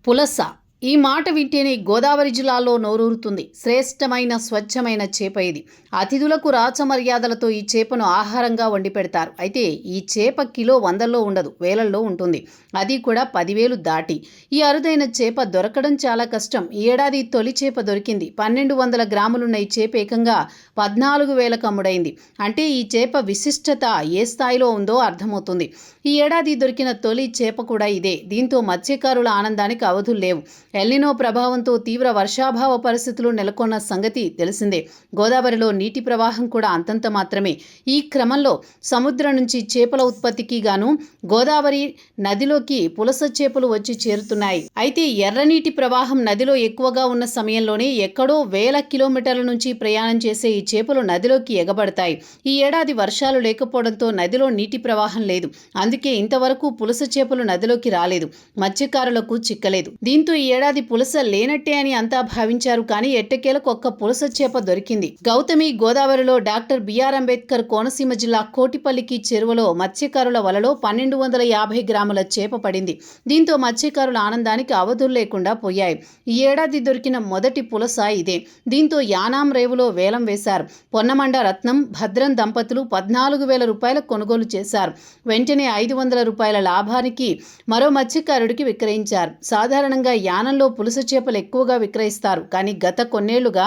పులస ఈ మాట వింటేనే గోదావరి జిల్లాలో నోరూరుతుంది. శ్రేష్టమైన స్వచ్ఛమైన చేప ఇది. అతిథులకు రాచమర్యాదలతో ఈ చేపను ఆహారంగా వండి పెడతారు. అయితే ఈ చేప కిలో వందల్లో ఉండదు, వేలల్లో ఉంటుంది. అది కూడా 10,000 దాటి. ఈ అరుదైన చేప దొరకడం చాలా కష్టం. ఈ ఏడాది తొలి చేప దొరికింది. 1200 గ్రాములున్న ఈ చేప ఏకంగా 14,000కు అమ్ముడైంది. అంటే ఈ చేప విశిష్టత ఏ స్థాయిలో ఉందో అర్థమవుతుంది. ఈ ఏడాది దొరికిన తొలి చేప కూడా ఇదే. దీంతో మత్స్యకారుల ఆనందానికి అవధులు లేవు. ఎల్నినో ప్రభావంతో తీవ్ర వర్షాభావ పరిస్థితులు నెలకొన్న సంగతి తెలిసిందే. గోదావరిలో నీటి ప్రవాహం కూడా అంతంత మాత్రమే. ఈ క్రమంలో సముద్రం నుంచి చేపల ఉత్పత్తికి గాను గోదావరి నదిలోకి పులస చేపలు వచ్చి చేరుతున్నాయి. అయితే ఎర్రనీటి ప్రవాహం నదిలో ఎక్కువగా ఉన్న సమయంలోనే ఎక్కడో వేల కిలోమీటర్ల నుంచి ప్రయాణం చేసే ఈ చేపలు నదిలోకి ఎగబడతాయి. ఈ ఏడాది వర్షాలు లేకపోవడంతో నదిలో నీటి ప్రవాహం లేదు. అందుకే ఇంతవరకు పులస చేపలు నదిలోకి రాలేదు. మత్స్యకారులకు చిక్కలేదు. దీంతో ఈ ఏడాది పులస లేనట్టే అని అంతా భావించారు. కానీ ఎట్టకేలకు ఒక్క పులస చేప దొరికింది. గౌతమి గోదావరిలో డాక్టర్ బిఆర్ అంబేద్కర్ కోనసీమ జిల్లా కోటిపల్లికి చెరువులో మత్స్యకారుల వలలో 1250 గ్రాముల చేప పడింది. దీంతో మత్స్యకారుల ఆనందానికి అవధులు లేకుండా పోయాయి. ఈ ఏడాది దొరికిన మొదటి పులస ఇదే. దీంతో యానాం రేవులో వేలం వేశారు. పొన్నమండ రత్నం, భద్రం దంపతులు 14,000 రూపాయల కొనుగోలు చేశారు. వెంటనే 500 రూపాయల లాభానికి మరో మత్స్యకారుడికి విక్రయించారు. సాధారణంగా యానంలో పులస చేపలు ఎక్కువగా విక్రయిస్తారు. కానీ గత కొన్నేళ్లుగా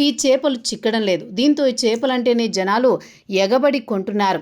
ఈ చేపలు చిక్కడం లేదు. దీంతో ఈ చేపలంటేనే జనాలు ఎగబడి కొంటున్నారు.